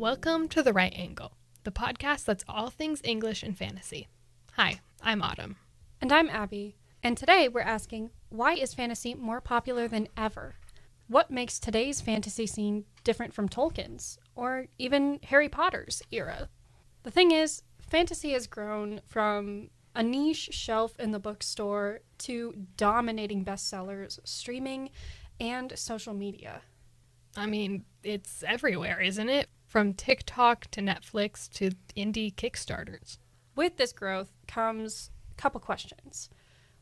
Welcome to The Right Angle, the podcast that's all things English and fantasy. Hi, I'm Autumn. And I'm Abby. And today we're asking, why is fantasy more popular than ever? What makes today's fantasy scene different from Tolkien's, or even Harry Potter's era? The thing is, fantasy has grown from a niche shelf in the bookstore to dominating bestsellers, streaming, and social media. I mean, it's everywhere, isn't it? From TikTok to Netflix to indie Kickstarters. With this growth comes a couple questions.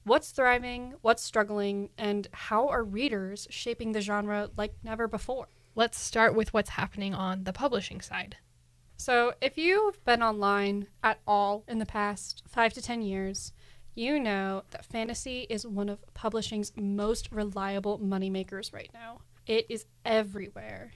What's thriving, what's struggling, and how are readers shaping the genre like never before? Let's start with what's happening on the publishing side. So if you've been online at all in the past 5 to 10 years, you know that fantasy is one of publishing's most reliable moneymakers right now. It is everywhere.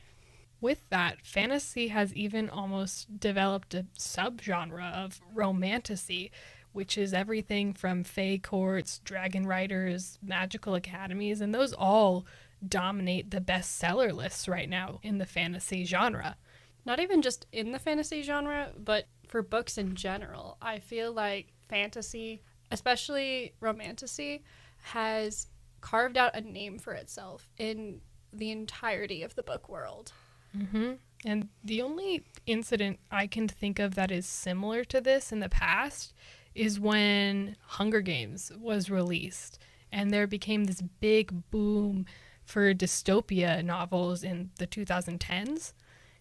With that, fantasy has even almost developed a subgenre of romantasy, which is everything from fae courts, dragon riders, magical academies, and those all dominate the bestseller lists right now in the fantasy genre. Not even just in the fantasy genre, but for books in general. I feel like fantasy, especially romantasy, has carved out a name for itself in the entirety of the book world. Mm-hmm. And the only incident I can think of that is similar to this in the past is when Hunger Games was released, and there became this big boom for dystopia novels in the 2010s.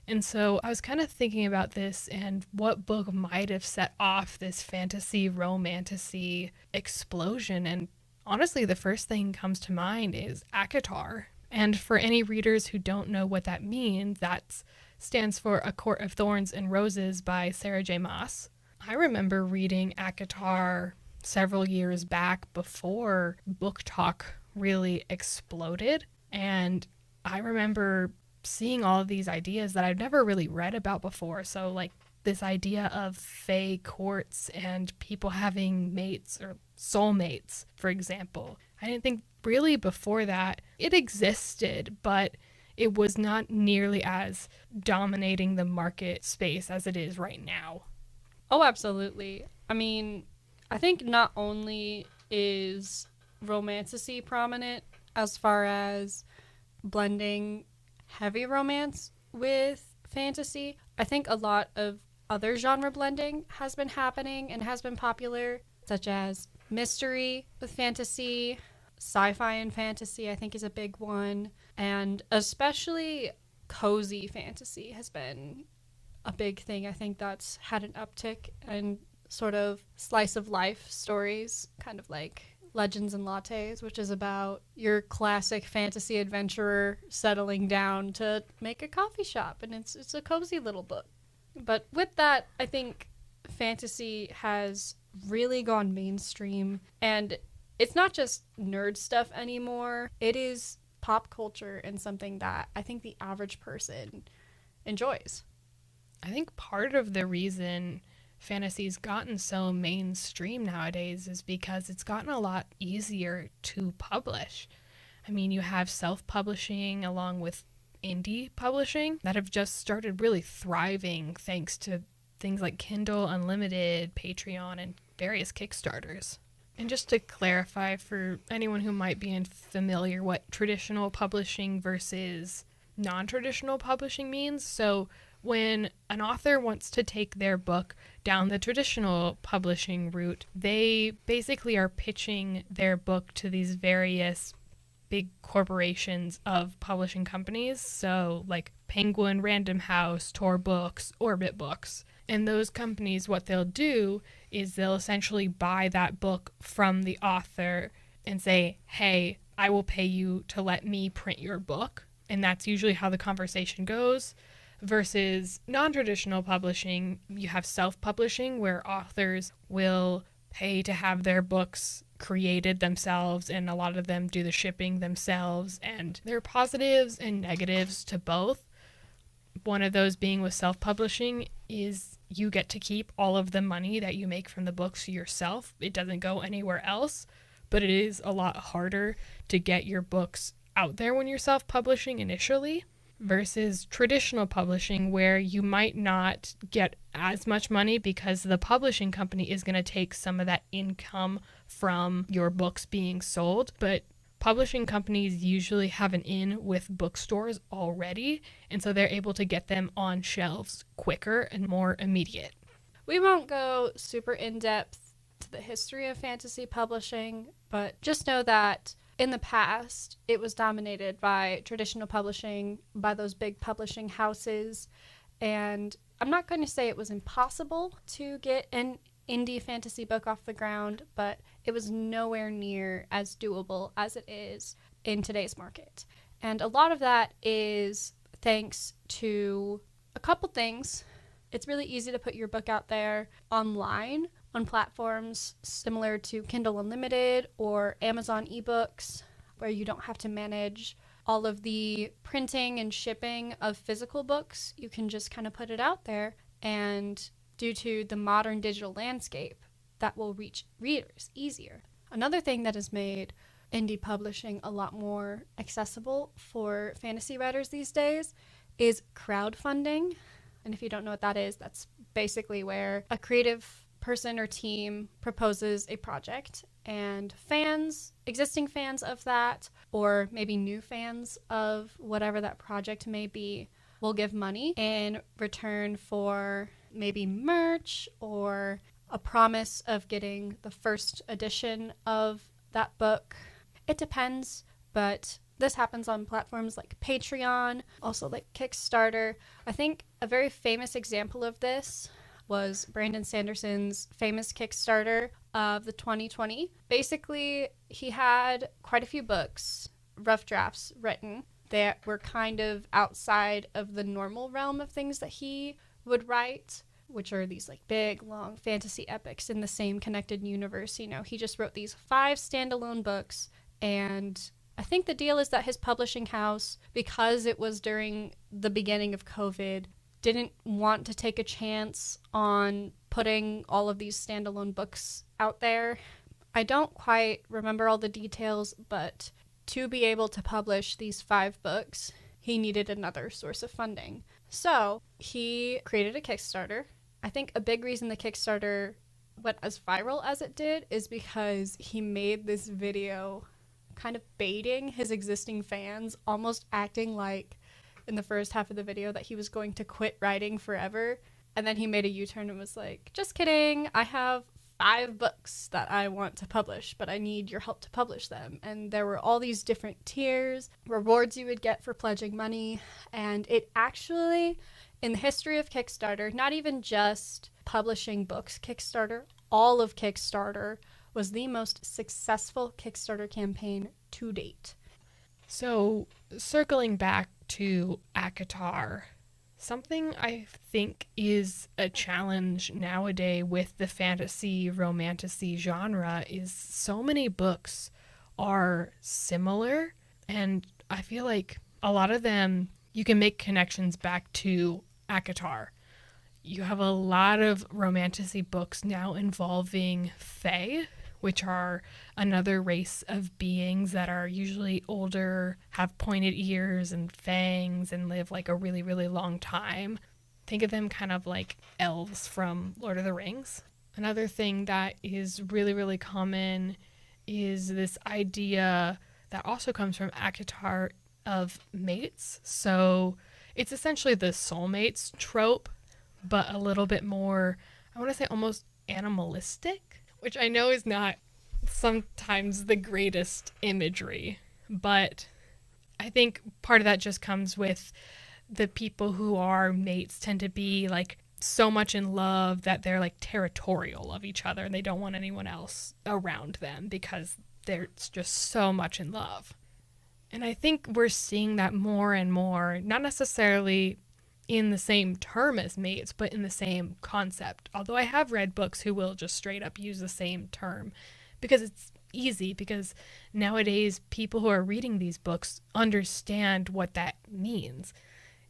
And so I was kind of thinking about this and what book might have set off this fantasy romantasy explosion. And honestly, the first thing comes to mind is ACOTAR. And for any readers who don't know what that means, that stands for A Court of Thorns and Roses by Sarah J. Maas. I remember reading ACOTAR several years back before BookTok really exploded. And I remember seeing all of these ideas that I've never really read about before. So like this idea of fae courts and people having mates or soulmates, for example. I didn't think really before that it existed, but it was not nearly as dominating the market space as it is right now. Oh, absolutely. I mean, I think not only is romantasy prominent as far as blending heavy romance with fantasy, I think a lot of other genre blending has been happening and has been popular, such as mystery with fantasy, sci-fi and fantasy I think is a big one, and especially cozy fantasy has been a big thing. I think that's had an uptick in sort of slice of life stories, kind of like Legends and Lattes, which is about your classic fantasy adventurer settling down to make a coffee shop, and it's a cozy little book. But with that, I think fantasy has really gone mainstream, and it's not just nerd stuff anymore. It is pop culture and something that I think the average person enjoys. I think part of the reason fantasy's gotten so mainstream nowadays is because it's gotten a lot easier to publish. I mean, you have self-publishing along with indie publishing that have just started really thriving thanks to things like Kindle Unlimited, Patreon, and various Kickstarters. And just to clarify for anyone who might be unfamiliar what traditional publishing versus non-traditional publishing means, so when an author wants to take their book down the traditional publishing route, they basically are pitching their book to these various big corporations of publishing companies, so like Penguin, Random House, Tor Books, Orbit Books. And those companies, what they'll do is they'll essentially buy that book from the author and say, hey, I will pay you to let me print your book. And that's usually how the conversation goes. Versus non-traditional publishing, you have self-publishing where authors will pay to have their books created themselves, and a lot of them do the shipping themselves. And there are positives and negatives to both. One of those being with self-publishing is you get to keep all of the money that you make from the books yourself. It doesn't go anywhere else, but it is a lot harder to get your books out there when you're self-publishing initially. versus traditional publishing, where you might not get as much money because the publishing company is going to take some of that income from your books being sold. But publishing companies usually have an in with bookstores already, and so they're able to get them on shelves quicker and more immediate. We won't go super in-depth to the history of fantasy publishing, but just know that in the past, it was dominated by traditional publishing, by those big publishing houses, and I'm not going to say it was impossible to get an indie fantasy book off the ground, but it was nowhere near as doable as it is in today's market. And a lot of that is thanks to a couple things. It's really easy to put your book out there online on platforms similar to Kindle Unlimited or Amazon eBooks, where you don't have to manage all of the printing and shipping of physical books. You can just kind of put it out there, and due to the modern digital landscape, that will reach readers easier. Another thing that has made indie publishing a lot more accessible for fantasy writers these days is crowdfunding. And if you don't know what that is, that's basically where a creative person or team proposes a project, and fans, existing fans of that, or maybe new fans of whatever that project may be, will give money in return for maybe merch or a promise of getting the first edition of that book. It depends, but this happens on platforms like Patreon, also like Kickstarter. I think a very famous example of this was Brandon Sanderson's famous Kickstarter of the 2020. Basically, he had quite a few books, rough drafts written, that were kind of outside of the normal realm of things that he would write, which are these like big, long fantasy epics in the same connected universe. You know, he just wrote these 5 standalone books, and I think the deal is that his publishing house, because it was during the beginning of COVID, didn't want to take a chance on putting all of these standalone books out there. I don't quite remember all the details, but to be able to publish these 5 books, he needed another source of funding. So he created a Kickstarter. I think a big reason the Kickstarter went as viral as it did is because he made this video kind of baiting his existing fans, almost acting like in the first half of the video that he was going to quit writing forever. And then he made a U-turn and was like, just kidding, I have 5 books that I want to publish, but I need your help to publish them. And there were all these different tiers, rewards you would get for pledging money. And it actually, in the history of Kickstarter, not even just publishing books Kickstarter, all of Kickstarter was the most successful Kickstarter campaign to date. So, circling back to ACOTAR, something I think is a challenge nowadays with the fantasy romantasy genre is so many books are similar, and I feel like a lot of them you can make connections back to ACOTAR. You have a lot of romantasy books now involving fae, which are another race of beings that are usually older, have pointed ears and fangs, and live like a really, really long time. Think of them kind of like elves from Lord of the Rings. Another thing that is really, really common is this idea that also comes from ACOTAR of mates. So it's essentially the soulmates trope, but a little bit more, I want to say almost animalistic, which I know is not sometimes the greatest imagery, but I think part of that just comes with the people who are mates tend to be like so much in love that they're like territorial of each other and they don't want anyone else around them because they're just so much in love. And I think we're seeing that more and more, not necessarily in the same term as mates, but in the same concept. Although I have read books who will just straight up use the same term because it's easy, because nowadays people who are reading these books understand what that means.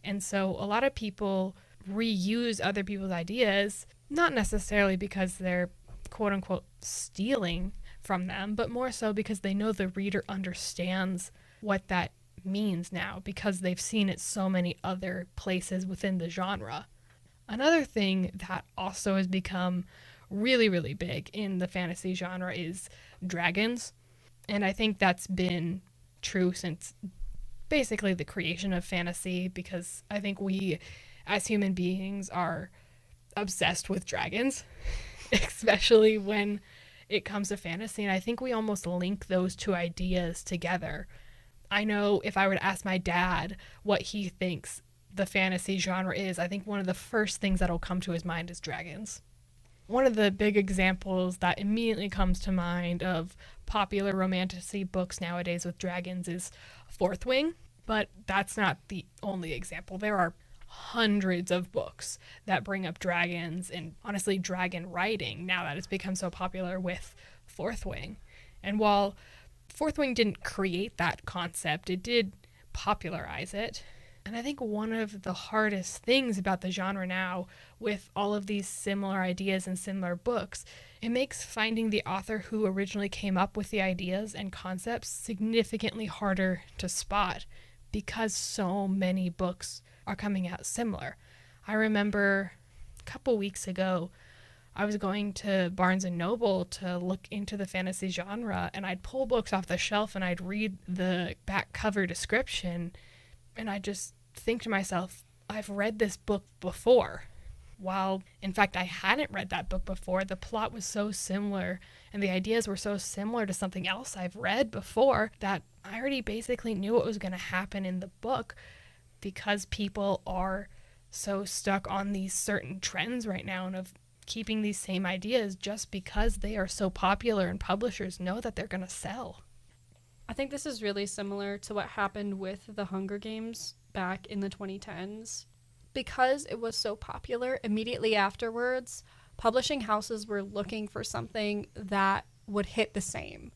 And so a lot of people reuse other people's ideas, not necessarily because they're quote unquote stealing from them, but more so because they know the reader understands what that means now because they've seen it so many other places within the genre. Another thing that also has become really, really big in the fantasy genre is dragons. And I think that's been true since basically the creation of fantasy, because I think we as human beings are obsessed with dragons, especially when it comes to fantasy. And I think we almost link those two ideas together. I know if I were to ask my dad what he thinks the fantasy genre is, I think one of the first things that'll come to his mind is dragons. One of the big examples that immediately comes to mind of popular romantasy books nowadays with dragons is Fourth Wing, but that's not the only example. There are hundreds of books that bring up dragons and honestly dragon writing now that it's become so popular with Fourth Wing. And while Fourth Wing didn't create that concept, it did popularize it. And I think one of the hardest things about the genre now, with all of these similar ideas and similar books, it makes finding the author who originally came up with the ideas and concepts significantly harder to spot because so many books are coming out similar. I remember a couple weeks ago, I was going to Barnes & Noble to look into the fantasy genre, and I'd pull books off the shelf and I'd read the back cover description, and I just think to myself, I've read this book before. While, in fact, I hadn't read that book before, the plot was so similar and the ideas were so similar to something else I've read before that I already basically knew what was going to happen in the book, because people are so stuck on these certain trends right now and of keeping these same ideas just because they are so popular and publishers know that they're going to sell. I think this is really similar to what happened with the Hunger Games back in the 2010s. Because it was so popular, immediately afterwards, publishing houses were looking for something that would hit the same.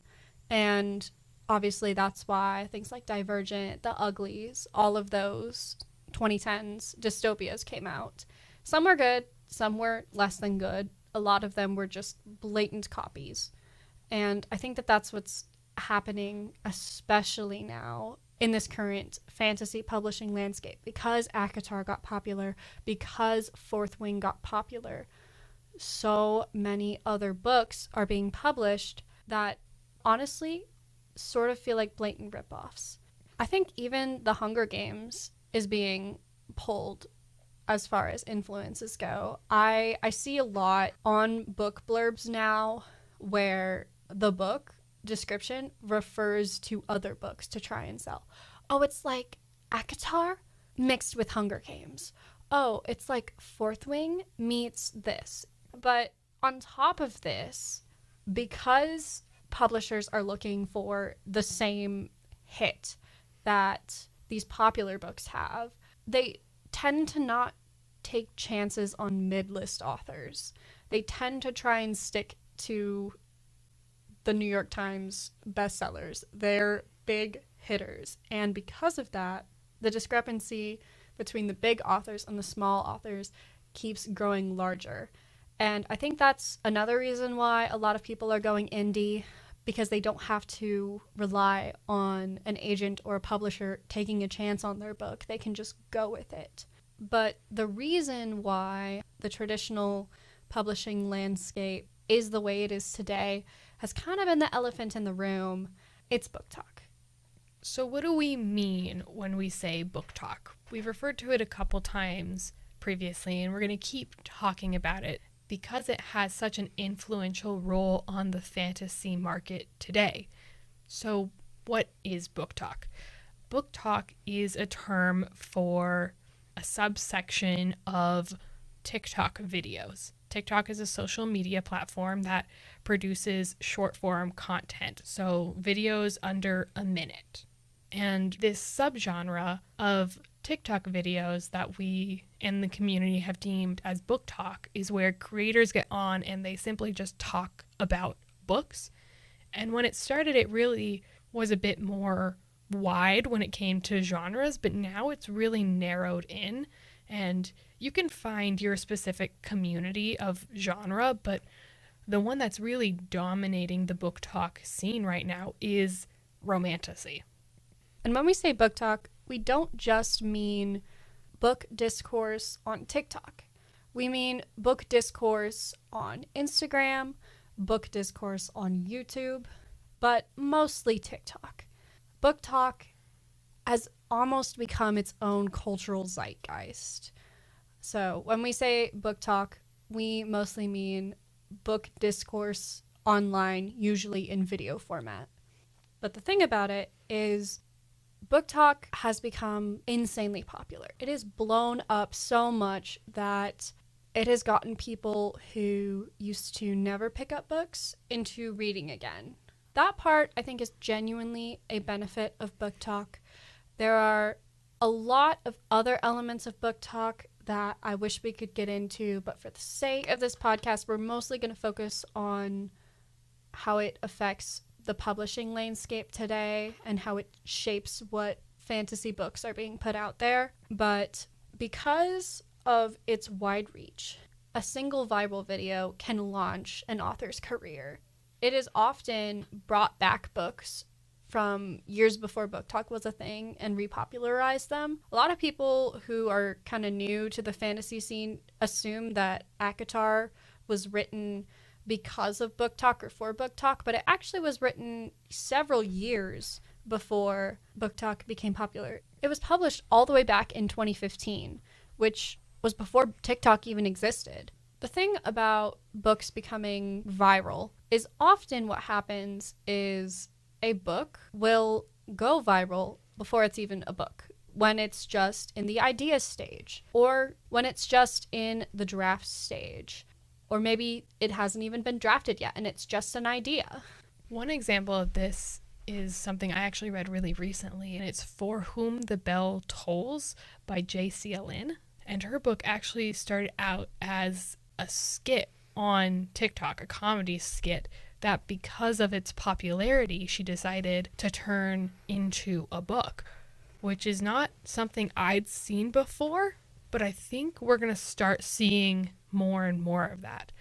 And obviously that's why things like Divergent, The Uglies, all of those 2010s dystopias came out. Some were good, some were less than good. A lot of them were just blatant copies. And I think that that's what's happening, especially now in this current fantasy publishing landscape, because ACOTAR got popular, because Fourth Wing got popular. So many other books are being published that honestly sort of feel like blatant ripoffs. I think even The Hunger Games is being pulled as far as influences go. I see a lot on book blurbs now where the book description refers to other books to try and sell. Oh, it's like ACOTAR mixed with Hunger Games. Oh, it's like Fourth Wing meets this. But on top of this, because publishers are looking for the same hit that these popular books have, they tend to not take chances on mid-list authors. They tend to try and stick to the New York Times bestsellers. They're big hitters. And because of that, the discrepancy between the big authors and the small authors keeps growing larger. And I think that's another reason why a lot of people are going indie, because they don't have to rely on an agent or a publisher taking a chance on their book. They can just go with it. But the reason why the traditional publishing landscape is the way it is today has kind of been the elephant in the room. It's BookTok. So what do we mean when we say BookTok? We've referred to it a couple times previously, and we're going to keep talking about it because it has such an influential role on the fantasy market today. So what is BookTok? BookTok is a term for a subsection of TikTok videos. TikTok is a social media platform that produces short form content, so videos under a minute. And this subgenre of TikTok videos that we in the community have deemed as BookTok is where creators get on and they simply just talk about books. And when it started, it really was a bit more wide when it came to genres, but now it's really narrowed in, and you can find your specific community of genre, but the one that's really dominating the BookTok scene right now is romantasy. And when we say book talk, we don't just mean book discourse on TikTok. We mean book discourse on Instagram, book discourse on YouTube, but mostly TikTok. Book talk has almost become its own cultural zeitgeist. So when we say book talk, we mostly mean book discourse online, usually in video format. But the thing about it is book talk has become insanely popular. It has blown up so much that it has gotten people who used to never pick up books into reading again. That part, I think, is genuinely a benefit of book talk. There are a lot of other elements of book talk that I wish we could get into, but for the sake of this podcast, we're mostly going to focus on how it affects the publishing landscape today and how it shapes what fantasy books are being put out there. But because of its wide reach, a single viral video can launch an author's career. It has often brought back books from years before book talk was a thing and repopularized them. A lot of people who are kind of new to the fantasy scene assume that ACOTAR was written because of book talk or for book talk, but it actually was written several years before book talk became popular. It was published all the way back in 2015, which was before TikTok even existed. The thing about books becoming viral is often what happens is a book will go viral before it's even a book, when it's just in the idea stage, or when it's just in the draft stage, or maybe it hasn't even been drafted yet and it's just an idea. One example of this is something I actually read really recently, and it's For Whom the Bell Tolls by J.C. Lynn. And her book actually started out as a skit on TikTok, a comedy skit, that because of its popularity, she decided to turn into a book, which is not something I'd seen before, but I think we're going to start seeing more and more of that.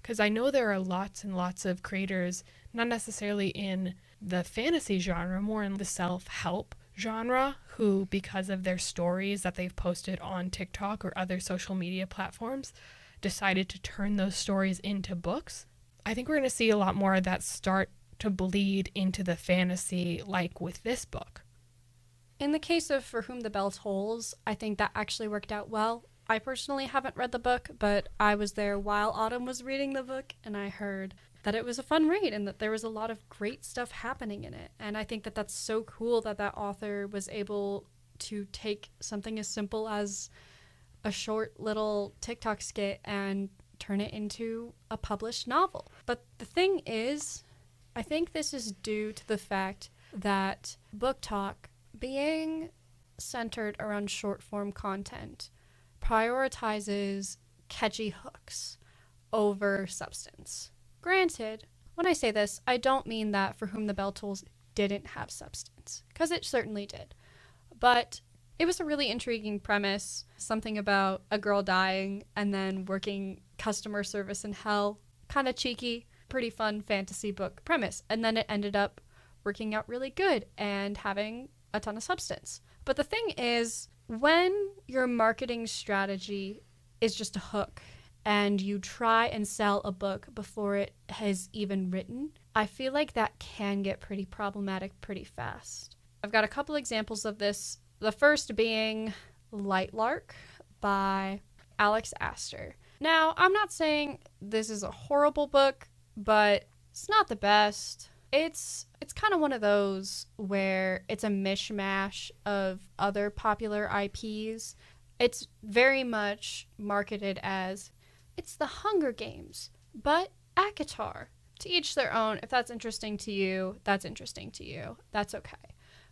Because I know there are lots and lots of creators, not necessarily in the fantasy genre, more in the self-help genre, who, because of their stories that they've posted on TikTok or other social media platforms, decided to turn those stories into books. I think we're going to see a lot more of that start to bleed into the fantasy, like with this book. In the case of For Whom the Bell Tolls, I think that actually worked out well. I personally haven't read the book, but I was there while Autumn was reading the book, and I heard that it was a fun read and that there was a lot of great stuff happening in it. And I think that that's so cool that that author was able to take something as simple as a short little TikTok skit and turn it into a published novel. But the thing is, I think this is due to the fact that book talk, being centered around short form content, prioritizes catchy hooks over substance. Granted, when I say this, I don't mean that For Whom the Bell Tolls didn't have substance, because it certainly did. But it was a really intriguing premise, something about a girl dying and then working customer service in hell. Kind of cheeky, pretty fun fantasy book premise. And then it ended up working out really good and having a ton of substance. But the thing is, when your marketing strategy is just a hook and you try and sell a book before it has even written, I feel like that can get pretty problematic pretty fast. I've got a couple examples of this. The first being Lightlark by Alex Astor. Now, I'm not saying this is a horrible book, but it's not the best. It's kind of one of those where it's a mishmash of other popular IPs. It's very much marketed as, it's the Hunger Games, but ACOTAR. To each their own. If that's interesting to you, that's interesting to you. That's okay.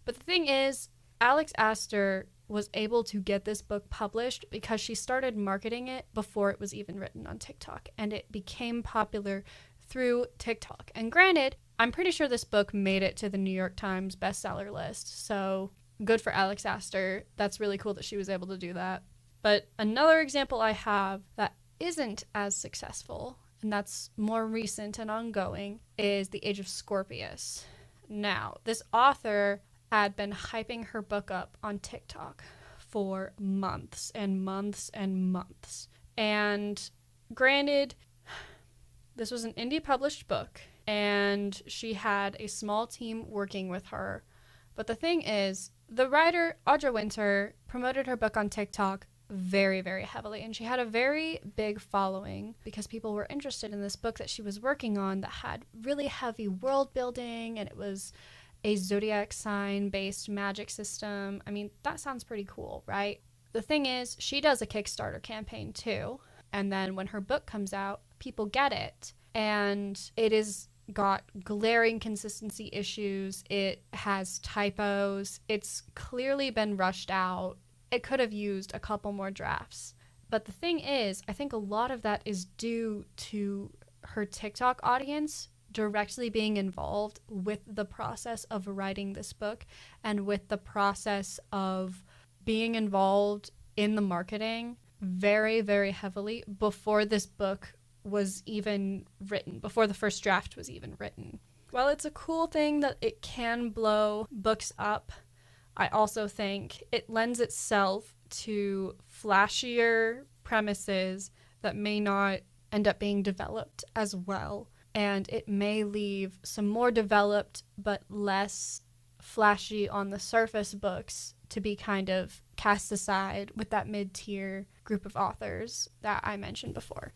But the thing is, Alex Astor was able to get this book published because she started marketing it before it was even written on TikTok, and it became popular through TikTok. And granted, I'm pretty sure this book made it to the New York Times bestseller list, so good for Alex Astor. That's really cool that she was able to do that. But another example I have that isn't as successful, and that's more recent and ongoing, is The Age of Scorpius. Now, this author had been hyping her book up on TikTok for months and months and months. And granted, this was an indie published book, and she had a small team working with her. But the thing is, the writer, Audra Winter, promoted her book on TikTok very, very heavily. And she had a very big following because people were interested in this book that she was working on that had really heavy world building, and it was a zodiac sign based magic system. I mean, that sounds pretty cool, right? The thing is, she does a Kickstarter campaign too. And then when her book comes out, people get it. And it is got glaring consistency issues. It has typos. It's clearly been rushed out. It could have used a couple more drafts. But the thing is, I think a lot of that is due to her TikTok audience directly being involved with the process of writing this book and with the process of being involved in the marketing very, very heavily before this book was even written, before the first draft was even written. While it's a cool thing that it can blow books up, I also think it lends itself to flashier premises that may not end up being developed as well. And it may leave some more developed but less flashy on the surface books to be kind of cast aside with that mid-tier group of authors that I mentioned before.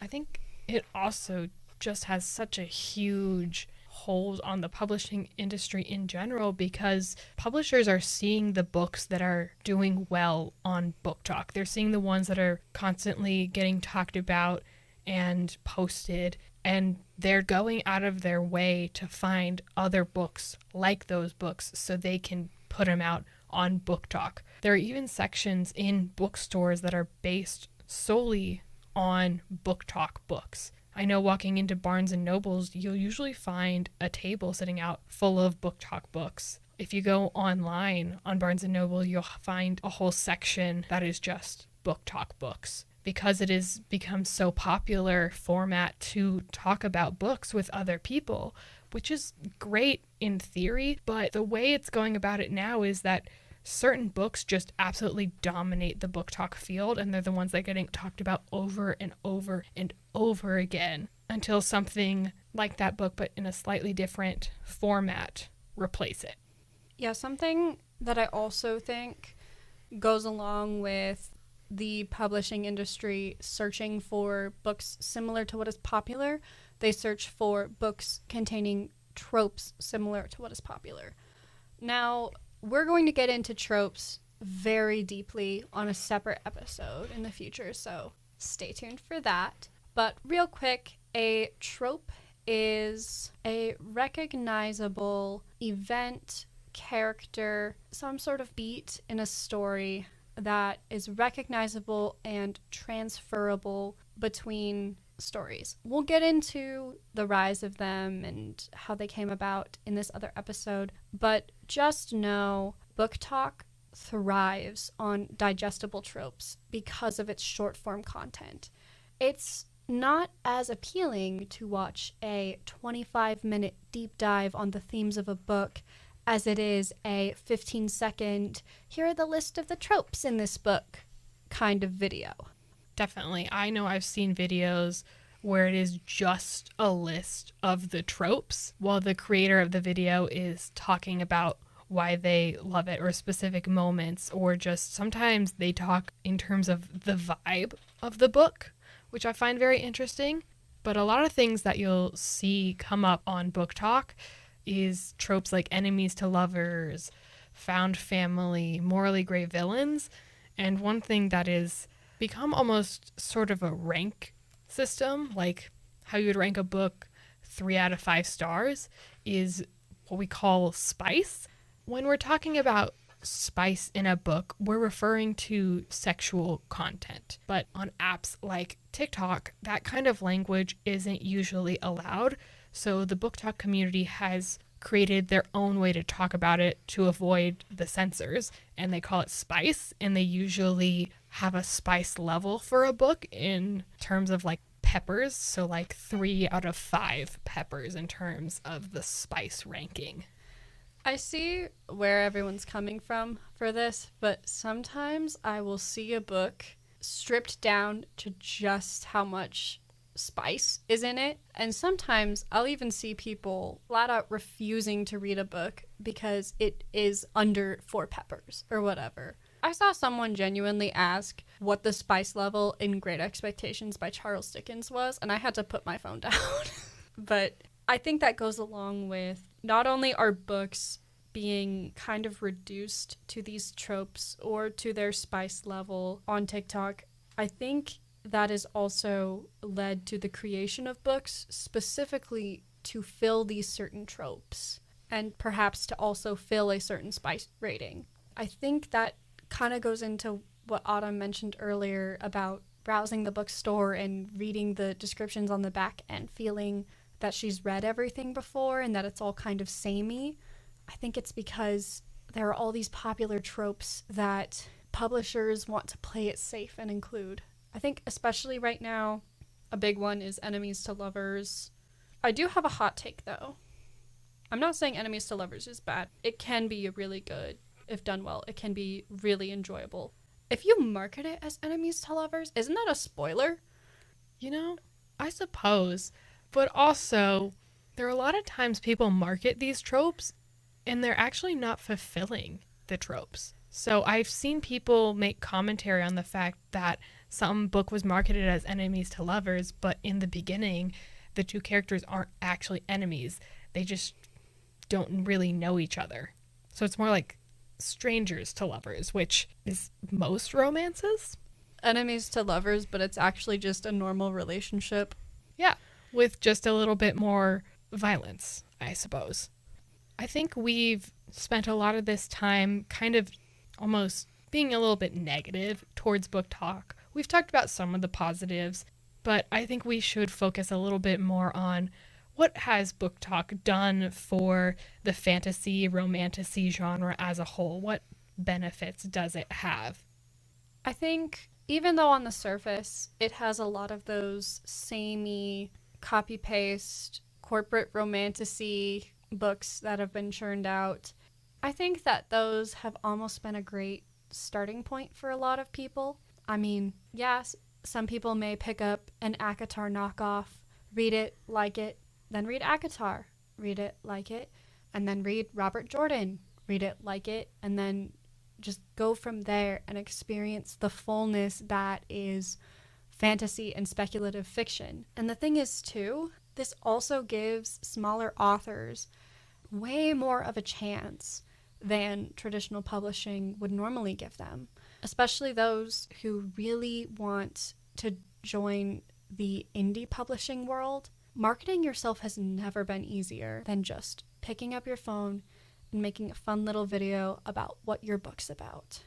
I think it also just has such a huge hold on the publishing industry in general because publishers are seeing the books that are doing well on BookTok. They're seeing the ones that are constantly getting talked about and posted, and they're going out of their way to find other books like those books so they can put them out on BookTok. There are even sections in bookstores that are based solely on BookTok books. I know walking into Barnes & Noble's, you'll usually find a table sitting out full of BookTok books. If you go online on Barnes & Noble, you'll find a whole section that is just BookTok books because it has become so popular format to talk about books with other people, which is great in theory, but the way it's going about it now is that certain books just absolutely dominate the BookTok field, and they're the ones that are getting talked about over and over and over again until something like that book, but in a slightly different format, replace it. Yeah, something that I also think goes along with the publishing industry searching for books similar to what is popular. They search for books containing tropes similar to what is popular. Now, we're going to get into tropes very deeply on a separate episode in the future, so stay tuned for that. But real quick, a trope is a recognizable event, character, some sort of beat in a story that is recognizable and transferable between stories. We'll get into the rise of them and how they came about in this other episode, but just know BookTok thrives on digestible tropes because of its short form content. It's not as appealing to watch a 25-minute deep dive on the themes of a book as it is a 15-second, here are the list of the tropes in this book kind of video. Definitely. I know I've seen videos where it is just a list of the tropes while the creator of the video is talking about why they love it or specific moments, or just sometimes they talk in terms of the vibe of the book, which I find very interesting. But a lot of things that you'll see come up on BookTok is tropes like enemies to lovers, found family, morally gray villains. And one thing that is become almost sort of a rank system, like how you would rank a book 3 out of 5 stars, is what we call spice. When we're talking about spice in a book, we're referring to sexual content. But on apps like TikTok, that kind of language isn't usually allowed. So the BookTok community has created their own way to talk about it to avoid the censors, and they call it spice, and they usually have a spice level for a book in terms of like peppers, so like 3 out of 5 peppers in terms of the spice ranking. I see where everyone's coming from for this, but sometimes I will see a book stripped down to just how much spice is in it. And sometimes I'll even see people flat out refusing to read a book because it is under 4 peppers or whatever. I saw someone genuinely ask what the spice level in Great Expectations by Charles Dickens was, and I had to put my phone down. But I think that goes along with not only are books being kind of reduced to these tropes or to their spice level on TikTok, I think that has also led to the creation of books specifically to fill these certain tropes and perhaps to also fill a certain spice rating. I think that kind of goes into what Autumn mentioned earlier about browsing the bookstore and reading the descriptions on the back and feeling that she's read everything before and that it's all kind of samey. I think it's because there are all these popular tropes that publishers want to play it safe and include. I think especially right now, a big one is enemies to lovers. I do have a hot take though. I'm not saying enemies to lovers is bad. It can be really good if done well. It can be really enjoyable. If you market it as enemies to lovers, isn't that a spoiler? You know, I suppose. But also, there are a lot of times people market these tropes and they're actually not fulfilling the tropes. So I've seen people make commentary on the fact that some book was marketed as enemies to lovers, but in the beginning, the two characters aren't actually enemies. They just don't really know each other. So it's more like strangers to lovers, which is most romances. Enemies to lovers, but it's actually just a normal relationship. Yeah, with just a little bit more violence, I suppose. I think we've spent a lot of this time kind of almost being a little bit negative towards book talk. We've talked about some of the positives, but I think we should focus a little bit more on what has book talk done for the fantasy, romantasy genre as a whole? What benefits does it have? I think even though on the surface it has a lot of those samey, copy-paste, corporate romantasy books that have been churned out, I think that those have almost been a great starting point for a lot of people. I mean, yes, some people may pick up an ACOTAR knockoff, read it, like it, then read ACOTAR, read it, like it, and then read Robert Jordan, read it, like it, and then just go from there and experience the fullness that is fantasy and speculative fiction. And the thing is, too, this also gives smaller authors way more of a chance than traditional publishing would normally give them, especially those who really want to join the indie publishing world. Marketing yourself has never been easier than just picking up your phone and making a fun little video about what your book's about.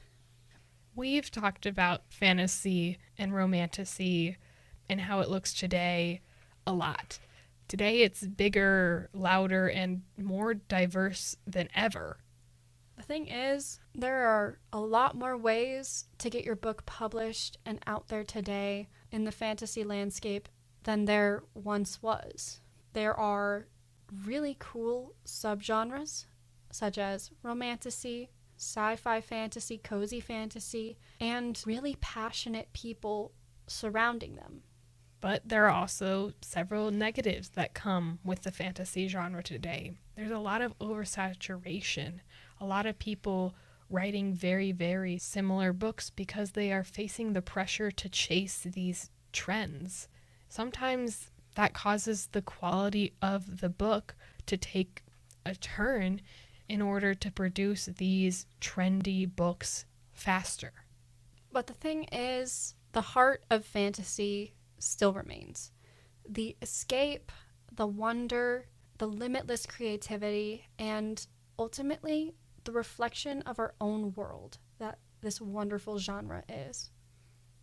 We've talked about fantasy and romantasy and how it looks today a lot. Today it's bigger, louder, and more diverse than ever. The thing is, there are a lot more ways to get your book published and out there today in the fantasy landscape than there once was. There are really cool subgenres such as romantasy, sci-fi fantasy, cozy fantasy, and really passionate people surrounding them. But there are also several negatives that come with the fantasy genre today. There's a lot of oversaturation, a lot of people writing very, very similar books because they are facing the pressure to chase these trends. Sometimes that causes the quality of the book to take a turn in order to produce these trendy books faster. But the thing is, the heart of fantasy still remains. The escape, the wonder, the limitless creativity, and ultimately the reflection of our own world that this wonderful genre is.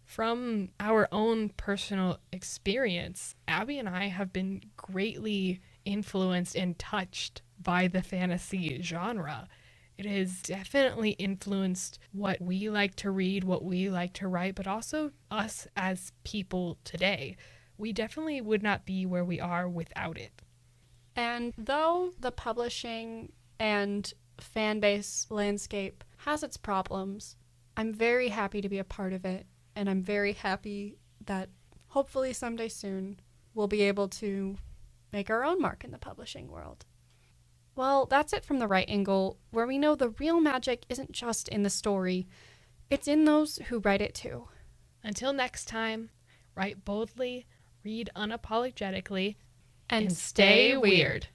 From our own personal experience, Abby and I have been greatly influenced and touched by the fantasy genre. It has definitely influenced what we like to read, what we like to write, but also us as people today. We definitely would not be where we are without it. And though the publishing and fan base landscape has its problems. I'm very happy to be a part of it, and I'm very happy that hopefully someday soon we'll be able to make our own mark in the publishing world. Well, that's it from the right angle, where we know the real magic isn't just in the story, it's in those who write it too. Until next time, write boldly, read unapologetically, And stay weird.